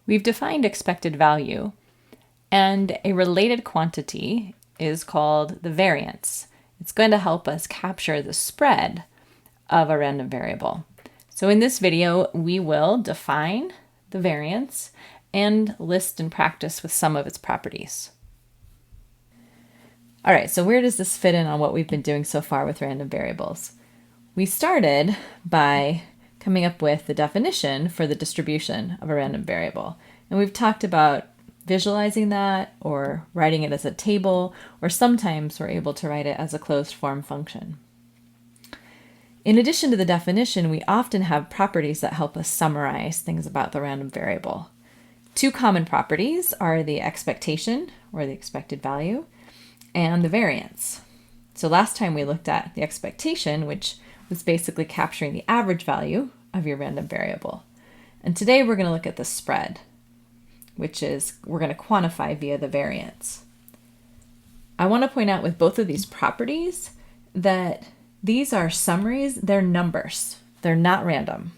we've defined expected value, and a related quantity is called the variance. It's going to help us capture the spread of a random variable. So in this video, we will define the variance and list and practice with some of its properties. All right, so where does this fit in on what we've been doing so far with random variables? We started by coming up with the definition for the distribution of a random variable. And we've talked about visualizing that or writing it as a table, or sometimes we're able to write it as a closed form function. In addition to the definition, we often have properties that help us summarize things about the random variable. Two common properties are the expectation, or the expected value, and the variance. So last time we looked at the expectation, which was basically capturing the average value of your random variable. And today we're going to look at the spread, which is we're going to quantify via the variance. I want to point out with both of these properties that these are summaries, they're numbers, they're not random.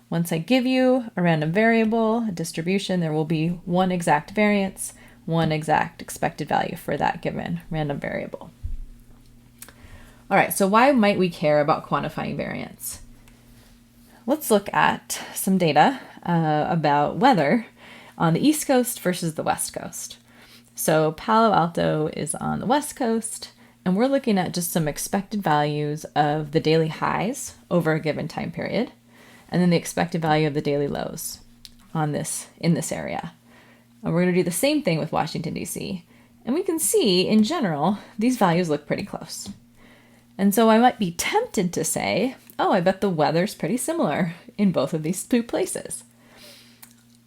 Once I give you a random variable, a distribution, there will be one exact variance, one exact expected value for that given random variable. All right, so why might we care about quantifying variance? Let's look at some data about weather on the East Coast versus the West Coast. So Palo Alto is on the West Coast, and we're looking at just some expected values of the daily highs over a given time period, and then the expected value of the daily lows in this area. And we're going to do the same thing with Washington, D.C. And we can see, in general, these values look pretty close. And so I might be tempted to say, oh, I bet the weather's pretty similar in both of these two places.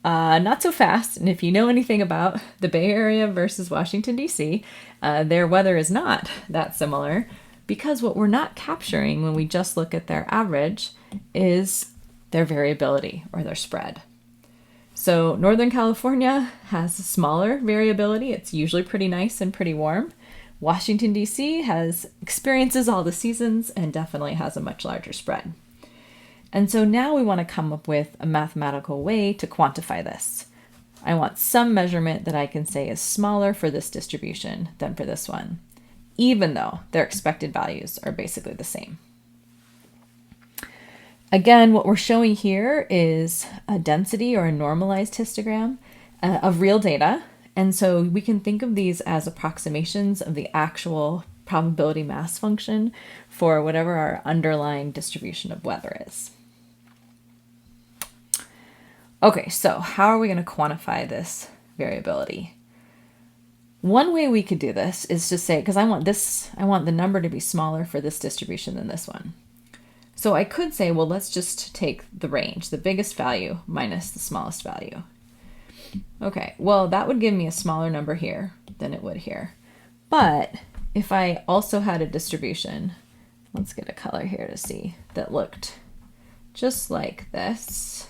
Not so fast. And if you know anything about the Bay Area versus Washington, D.C., their weather is not that similar, because what we're not capturing when we just look at their average is their variability or their spread. So Northern California has a smaller variability. It's usually pretty nice and pretty warm. Washington, D.C. experiences all the seasons and definitely has a much larger spread. And so now we want to come up with a mathematical way to quantify this. I want some measurement that I can say is smaller for this distribution than for this one, even though their expected values are basically the same. Again, what we're showing here is a density or a normalized histogram of real data. And so we can think of these as approximations of the actual probability mass function for whatever our underlying distribution of weather is. Okay, so how are we going to quantify this variability? One way we could do this is to say, because I want the number to be smaller for this distribution than this one. So I could say, well, let's just take the range, the biggest value minus the smallest value. Okay, well, that would give me a smaller number here than it would here. But if I also had a distribution, let's get a color here to see, that looked just like this.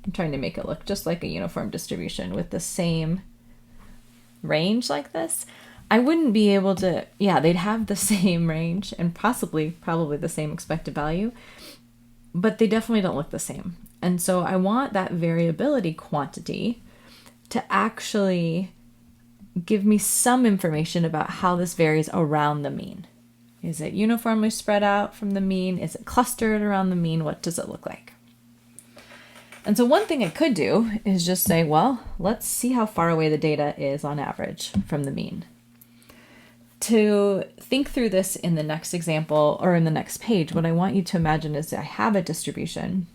I'm trying to make it look just like a uniform distribution with the same range like this. I wouldn't be able to, they'd have the same range and probably the same expected value, but they definitely don't look the same. And so I want that variability quantity to actually give me some information about how this varies around the mean. Is it uniformly spread out from the mean? Is it clustered around the mean? What does it look like? And so one thing I could do is just say, well, let's see how far away the data is on average from the mean. To think through this in the next example or in the next page, what I want you to imagine is I have a distribution.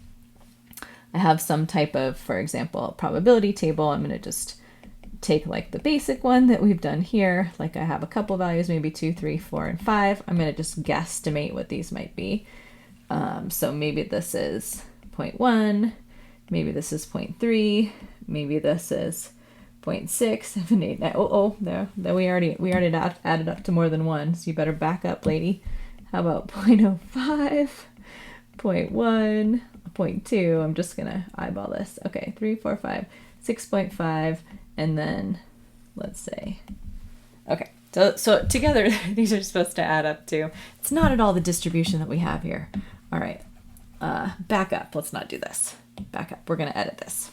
I have some type of, for example, probability table. I'm going to just take like the basic one that we've done here. Like I have a couple values, maybe 2, 3, 4, and 5. I'm going to just guesstimate what these might be. So maybe this is 0.1, maybe this is 0.3, maybe this is 0.6, 7, 8, 9. There we already added up to more than one, so you better back up, lady. How about 0.05, 0.1, 0.2? I'm just gonna eyeball this. Okay, 3, 4, 5, 6.5, and then let's say, okay. So together, these are supposed to add up to, it's not at all the distribution that we have here. All right, back up. Let's not do this. Back up. We're gonna edit this.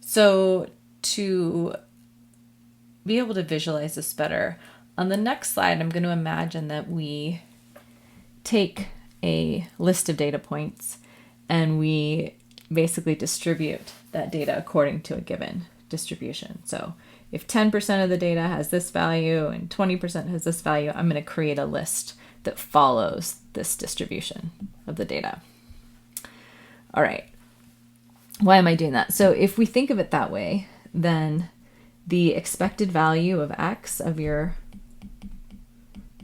So to be able to visualize this better, on the next slide, I'm going to imagine that we take a list of data points and we basically distribute that data according to a given distribution. So if 10% of the data has this value and 20% has this value, I'm going to create a list that follows this distribution of the data. All right. Why am I doing that? So if we think of it that way, then the expected value of x of your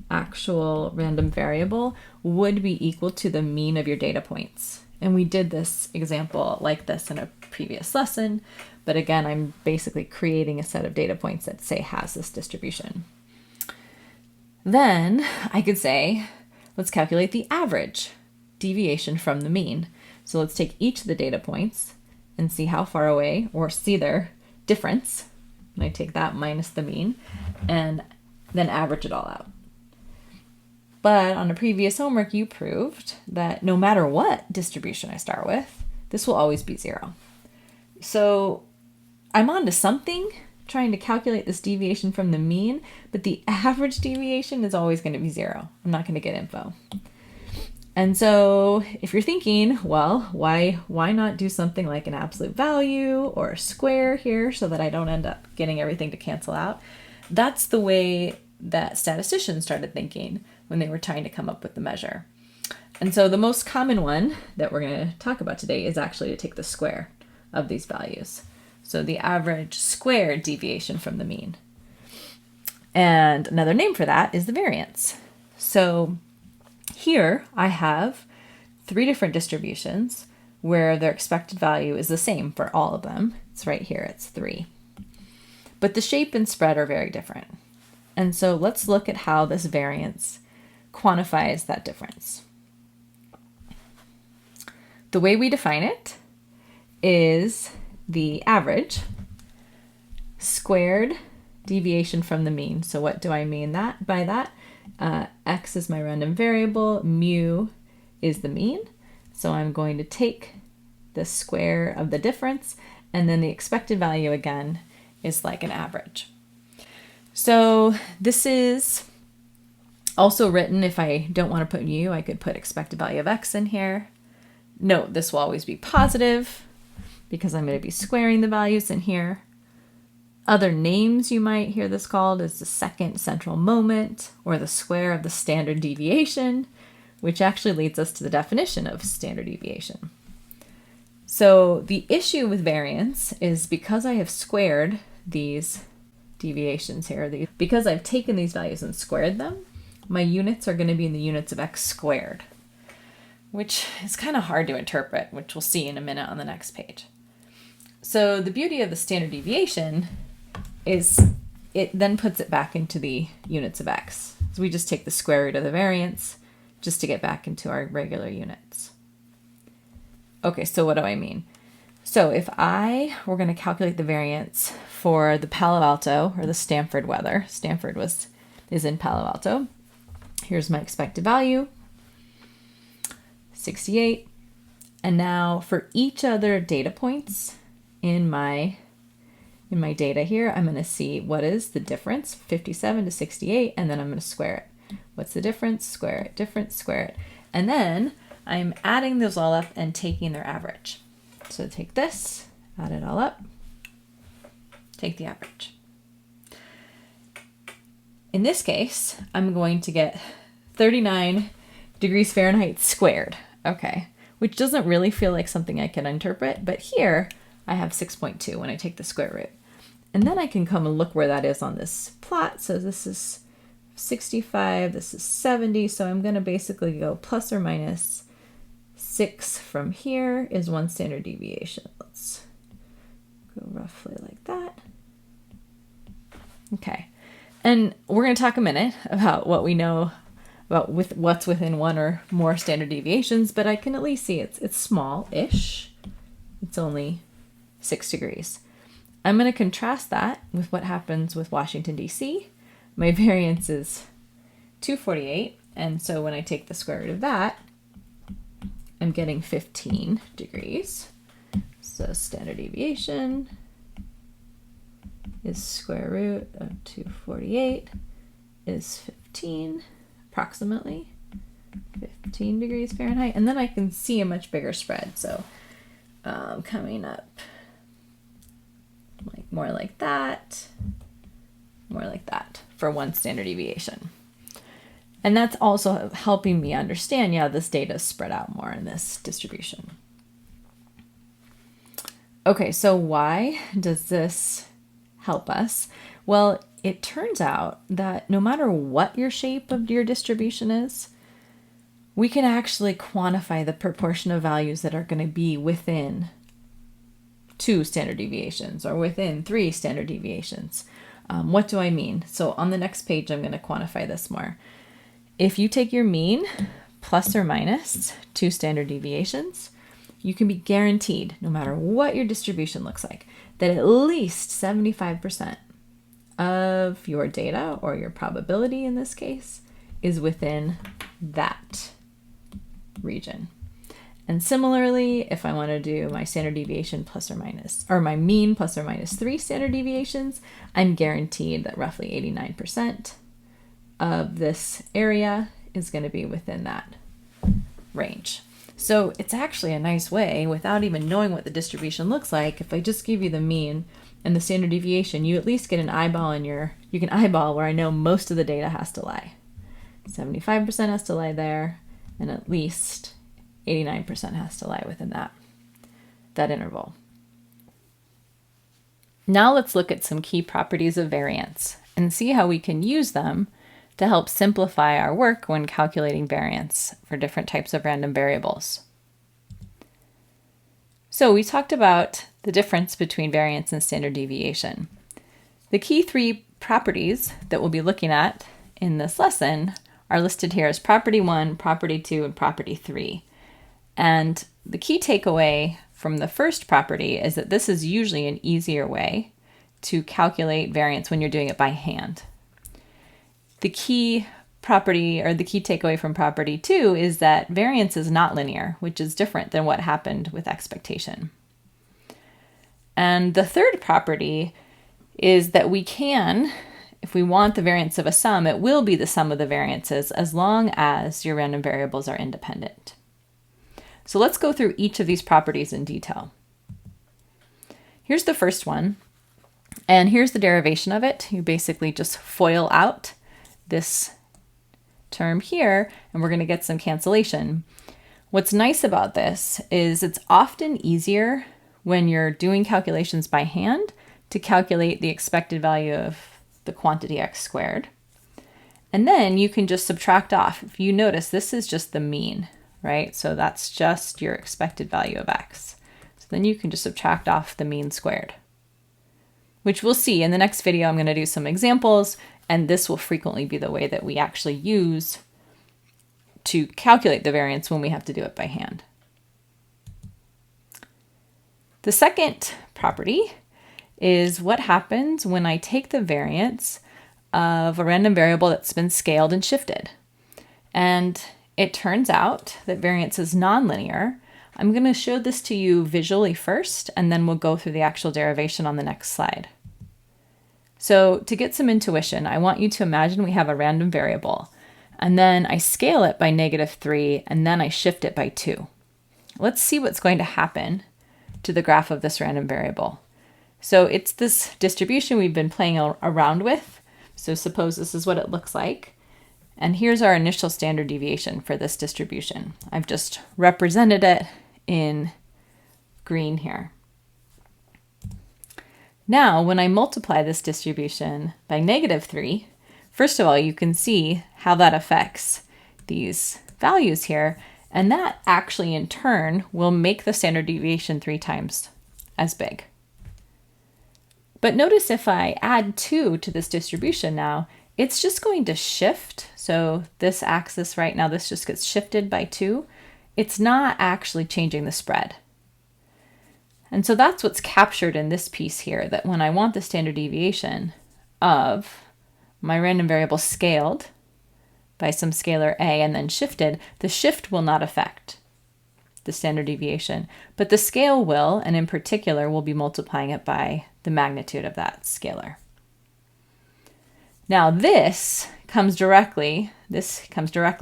actual random variable would be equal to the mean of your data points. And we did this example like this in a previous lesson, but again, I'm basically creating a set of data points that say has this distribution. Then I could say, let's calculate the average deviation from the mean. So let's take each of the data points and see how far away, or see their difference. And I take that minus the mean and then average it all out. But on a previous homework, you proved that no matter what distribution I start with, this will always be 0. So I'm on to something, trying to calculate this deviation from the mean, but the average deviation is always going to be 0. I'm not going to get info. And so if you're thinking, well, why not do something like an absolute value or a square here so that I don't end up getting everything to cancel out? That's the way that statisticians started thinking when they were trying to come up with the measure. And so the most common one that we're going to talk about today is actually to take the square of these values. So the average squared deviation from the mean. And another name for that is the variance. So here I have 3 different distributions where their expected value is the same for all of them. It's right here, it's 3. But the shape and spread are very different. And so let's look at how this variance quantifies that difference. The way we define it is the average squared deviation from the mean. So what do I mean by that? X is my random variable, mu is the mean. So I'm going to take the square of the difference, and then the expected value again is like an average. So this is also written, if I don't want to put u, I could put expected value of x in here. Note, this will always be positive because I'm going to be squaring the values in here. Other names you might hear this called is the second central moment, or the square of the standard deviation, which actually leads us to the definition of standard deviation. So the issue with variance is because I have squared these deviations here, because I've taken these values and squared them, my units are going to be in the units of x squared, which is kind of hard to interpret, which we'll see in a minute on the next page. So the beauty of the standard deviation is it then puts it back into the units of x. So we just take the square root of the variance just to get back into our regular units. Okay, so what do I mean? So if we're going to calculate the variance for the Palo Alto or the Stanford weather, Stanford is in Palo Alto. Here's my expected value, 68. And now for each other data points in my data here, I'm going to see what is the difference, 57 to 68, and then I'm going to square it. What's the difference? Square it, difference, square it. And then I'm adding those all up and taking their average. So take this, add it all up, take the average. In this case, I'm going to get 39 degrees Fahrenheit squared, okay, which doesn't really feel like something I can interpret, but here I have 6.2 when I take the square root. And then I can come and look where that is on this plot. So this is 65, this is 70, so I'm going to basically go plus or minus 6 from here is 1 standard deviation. Let's go roughly like that. Okay. And we're going to talk a minute about what we know about what's within 1 or more standard deviations, but I can at least see it's small-ish. It's only 6 degrees. I'm going to contrast that with what happens with Washington, D.C. My variance is 248, and so when I take the square root of that, I'm getting 15 degrees. So standard deviation is square root of 248 is 15, approximately 15 degrees Fahrenheit. And then I can see a much bigger spread. So coming up more like that for 1 standard deviation. And that's also helping me understand, yeah, this data is spread out more in this distribution. Okay, so why does this help us? Well, it turns out that no matter what your shape of your distribution is, we can actually quantify the proportion of values that are going to be within 2 standard deviations or within 3 standard deviations. What do I mean? So on the next page, I'm going to quantify this more. If you take your mean plus or minus 2 standard deviations, you can be guaranteed, no matter what your distribution looks like, that at least 75% of your data, or your probability in this case, is within that region. And similarly, if I want to do my standard deviation plus or minus, or my mean plus or minus 3 standard deviations, I'm guaranteed that roughly 89% of this area is going to be within that range. So it's actually a nice way, without even knowing what the distribution looks like, if I just give you the mean and the standard deviation, you at least get an eyeball in you can eyeball where I know most of the data has to lie. 75% has to lie there, and at least 89% has to lie within that interval. Now let's look at some key properties of variance and see how we can use them to help simplify our work when calculating variance for different types of random variables. So we talked about the difference between variance and standard deviation. The key 3 properties that we'll be looking at in this lesson are listed here as property 1, property 2, and property 3. And the key takeaway from the first property is that this is usually an easier way to calculate variance when you're doing it by hand. The key property, or the key takeaway from property 2, is that variance is not linear, which is different than what happened with expectation. And the third property is that we can, if we want the variance of a sum, it will be the sum of the variances as long as your random variables are independent. So let's go through each of these properties in detail. Here's the first one, and here's the derivation of it. You basically just FOIL out this term here, and we're going to get some cancellation. What's nice about this is it's often easier when you're doing calculations by hand to calculate the expected value of the quantity x squared. And then you can just subtract off. If you notice, this is just the mean, right? So that's just your expected value of x. So then you can just subtract off the mean squared, which we'll see in the next video. I'm going to do some examples, and this will frequently be the way that we actually use to calculate the variance when we have to do it by hand. The second property is what happens when I take the variance of a random variable that's been scaled and shifted. And it turns out that variance is nonlinear. I'm going to show this to you visually first, and then we'll go through the actual derivation on the next slide. So to get some intuition, I want you to imagine we have a random variable, and then I scale it by -3, and then I shift it by 2. Let's see what's going to happen to the graph of this random variable. So it's this distribution we've been playing around with. So suppose this is what it looks like. And here's our initial standard deviation for this distribution. I've just represented it in green here. Now, when I multiply this distribution by -3, first of all, you can see how that affects these values here, and that actually in turn will make the standard deviation 3 times as big. But notice if I add 2 to this distribution now, it's just going to shift. So this axis right now, this just gets shifted by 2. It's not actually changing the spread. And so that's what's captured in this piece here, that when I want the standard deviation of my random variable scaled by some scalar a and then shifted, the shift will not affect the standard deviation, but the scale will, and in particular, we'll be multiplying it by the magnitude of that scalar. Now this comes directly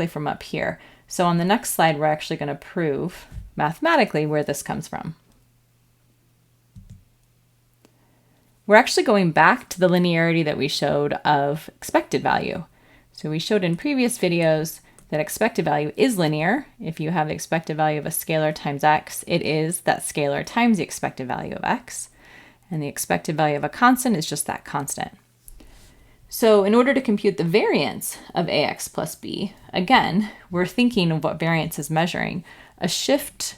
from up here. So on the next slide, we're actually going to prove mathematically where this comes from. We're actually going back to the linearity that we showed of expected value. So we showed in previous videos that expected value is linear. If you have the expected value of a scalar times x, it is that scalar times the expected value of x. And the expected value of a constant is just that constant. So in order to compute the variance of ax plus b, again, we're thinking of what variance is measuring. A shift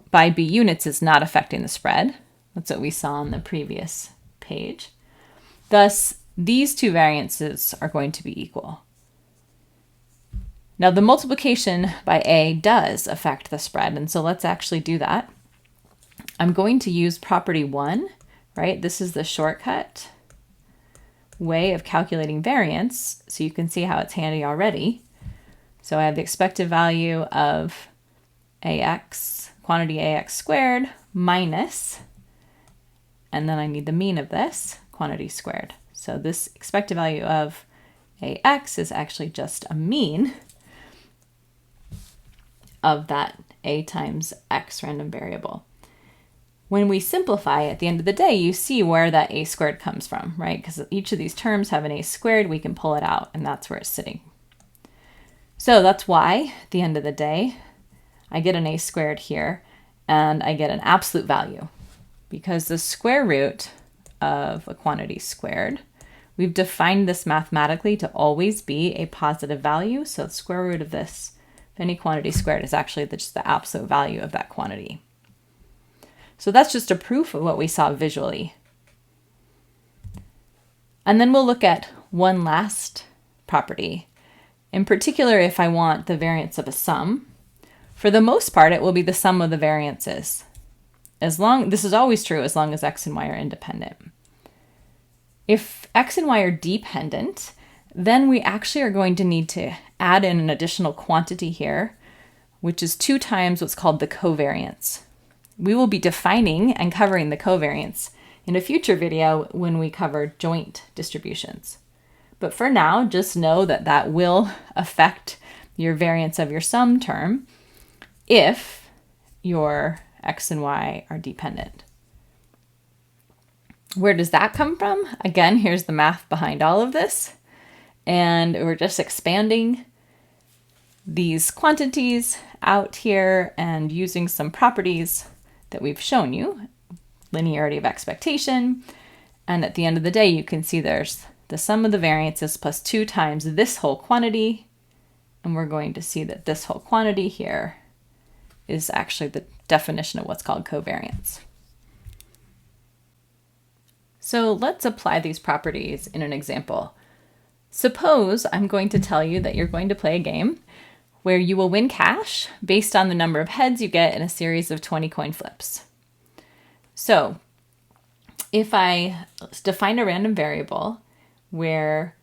by b units is not affecting the spread. That's what we saw on the previous page. Thus, these two variances are going to be equal. Now, the multiplication by a does affect the spread, and so let's actually do that. I'm going to use property 1, right? This is the shortcut way of calculating variance, so you can see how it's handy already. So I have the expected value of ax, quantity ax squared, minus, and then I need the mean of this, quantity squared. So this expected value of ax is actually just a mean of that a times x random variable. When we simplify at the end of the day, you see where that a squared comes from, right? Because each of these terms have an a squared, we can pull it out, and that's where it's sitting. So that's why, at the end of the day, I get an a squared here, and I get an absolute value. Because the square root of a quantity squared, we've defined this mathematically to always be a positive value, so the square root of this, any quantity squared, is actually just the absolute value of that quantity. So that's just a proof of what we saw visually. And then we'll look at one last property. In particular, if I want the variance of a sum, for the most part, it will be the sum of the variances. This is always true as long as x and y are independent. If x and y are dependent, then we actually are going to need to add in an additional quantity here, which is 2 times what's called the covariance. We will be defining and covering the covariance in a future video when we cover joint distributions. But for now, just know that that will affect your variance of your sum term if your x and y are dependent. Where does that come from? Again, here's the math behind all of this. And we're just expanding these quantities out here and using some properties that we've shown you, linearity of expectation. And at the end of the day, you can see there's the sum of the variances plus 2 times this whole quantity. And we're going to see that this whole quantity here is actually the definition of what's called covariance. So let's apply these properties in an example. Suppose I'm going to tell you that you're going to play a game where you will win cash based on the number of heads you get in a series of 20 coin flips. So if I define a random variable where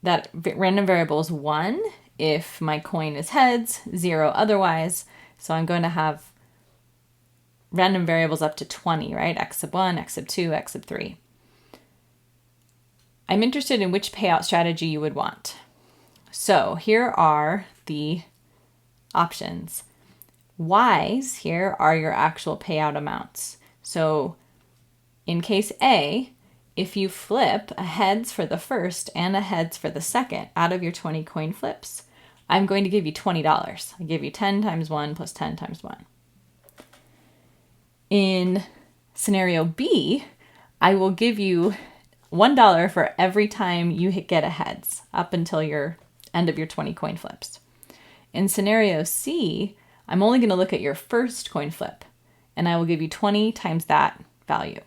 that random variable is 1 if my coin is heads, 0 otherwise, so I'm going to have random variables up to 20, right? X sub 1, X sub 2, X sub 3. I'm interested in which payout strategy you would want. So here are the options. Y's here are your actual payout amounts. So in case A, if you flip a heads for the first and a heads for the second out of your 20 coin flips, I'm going to give you $20. I give you 10 times 1 plus 10 times 1. In scenario B, I will give you $1 for every time you get a heads up until your end of your 20 coin flips. In scenario C, I'm only going to look at your first coin flip, and I will give you 20 times that value.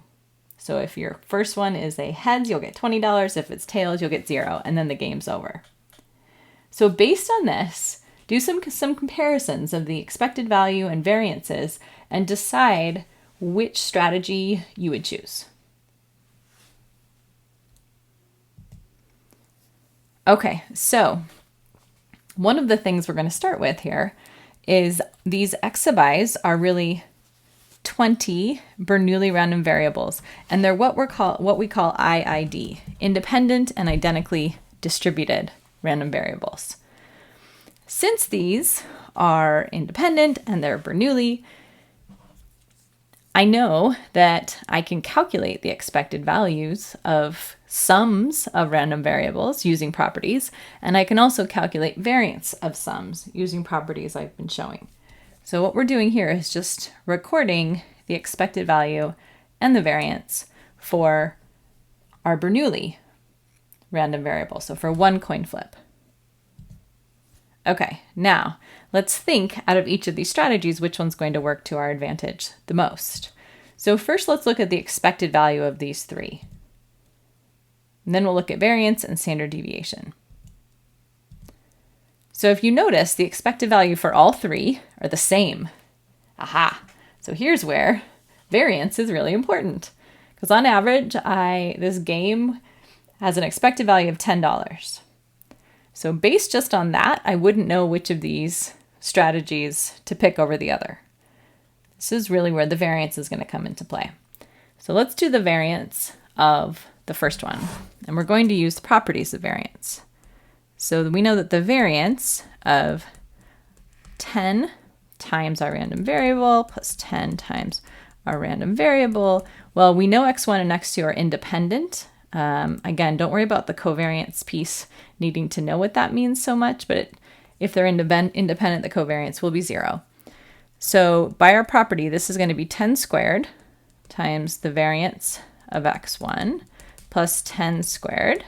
So if your first one is a heads, you'll get $20. If it's tails, you'll get 0, and then the game's over. So based on this, do some comparisons of the expected value and variances and decide which strategy you would choose. Okay, so one of the things we're going to start with here is these x sub i's are really 20 Bernoulli random variables, and they're what we call IID, independent and identically distributed random variables. Since these are independent and they're Bernoulli, I know that I can calculate the expected values of sums of random variables using properties, and I can also calculate variance of sums using properties I've been showing. So what we're doing here is just recording the expected value and the variance for our Bernoulli random variable, so for one coin flip. Okay, now let's think out of each of these strategies which one's going to work to our advantage the most. So first let's look at the expected value of these three. And then we'll look at variance and standard deviation. So if you notice, the expected value for all three are the same. Aha! So here's where variance is really important. Because on average, this game has an expected value of $10. So based just on that, I wouldn't know which of these strategies to pick over the other. This is really where the variance is going to come into play. So let's do the variance of the first one. And we're going to use the properties of variance. So we know that the variance of 10 times our random variable plus 10 times our random variable, well, we know x1 and x2 are independent. Again, don't worry about the covariance piece needing to know what that means so much, but if they're independent, the covariance will be 0. So by our property, this is going to be 10 squared times the variance of x1 plus 10 squared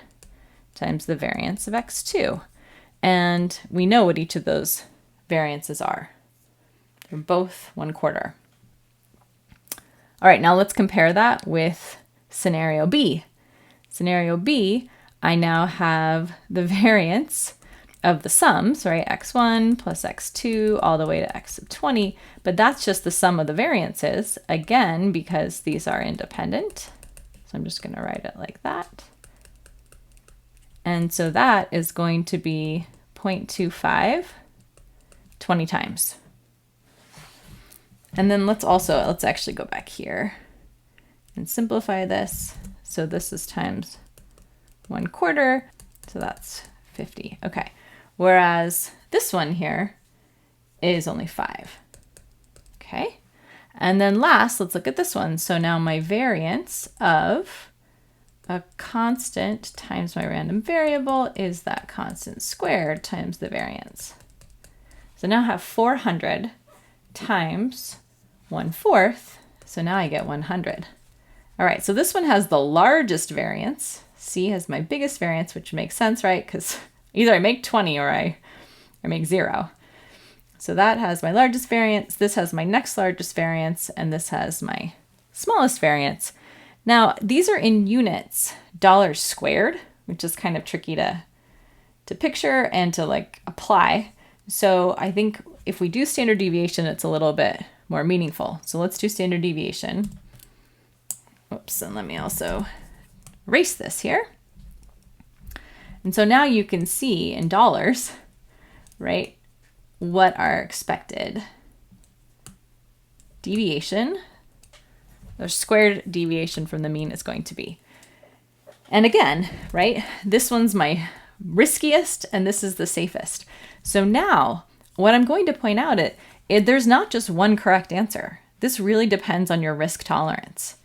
times the variance of x2. And we know what each of those variances are. They're both 1/4. All right, now let's compare that with scenario B. Scenario B, I now have the variance of the sums, right? x1 plus x2 all the way to x sub 20, but that's just the sum of the variances, again, because these are independent. So I'm just going to write it like that. And so that is going to be 0.25 20 times. And then let's actually go back here and simplify this. So this is times 1/4, so that's 50. Okay, whereas this one here is only 5. Okay, and then last, let's look at this one. So now my variance of a constant times my random variable is that constant squared times the variance. So now I have 400 times 1/4, so now I get 100. All right, so this one has the largest variance. C has my biggest variance, which makes sense, right? Because either I make 20 or I make 0. So that has my largest variance, this has my next largest variance, and this has my smallest variance. Now, these are in units, dollars squared, which is kind of tricky to picture and to like apply. So I think if we do standard deviation, it's a little bit more meaningful. So let's do standard deviation. Oops, and let me also erase this here. And so now you can see in dollars, right, what our expected deviation, or squared deviation from the mean is going to be. And again, right, this one's my riskiest and this is the safest. So now what I'm going to point out there's not just one correct answer. This really depends on your risk tolerance.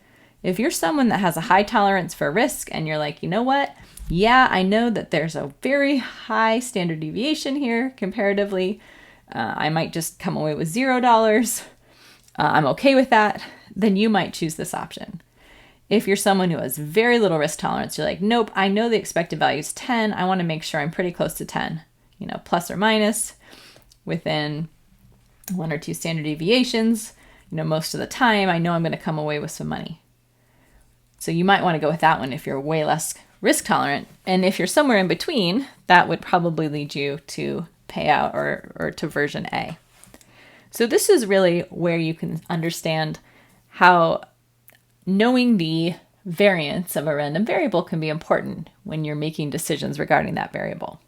If you're someone that has a high tolerance for risk and you're like, you know what? Yeah, I know that there's a very high standard deviation here comparatively. I might just come away with $0. I'm okay with that. Then you might choose this option. If you're someone who has very little risk tolerance, you're like, nope, I know the expected value is 10. I want to make sure I'm pretty close to 10, plus or minus within 1 or 2 standard deviations. Most of the time, I know I'm going to come away with some money. So you might want to go with that one if you're way less risk tolerant. And if you're somewhere in between, that would probably lead you to payout or to version A. So this is really where you can understand how knowing the variance of a random variable can be important when you're making decisions regarding that variable.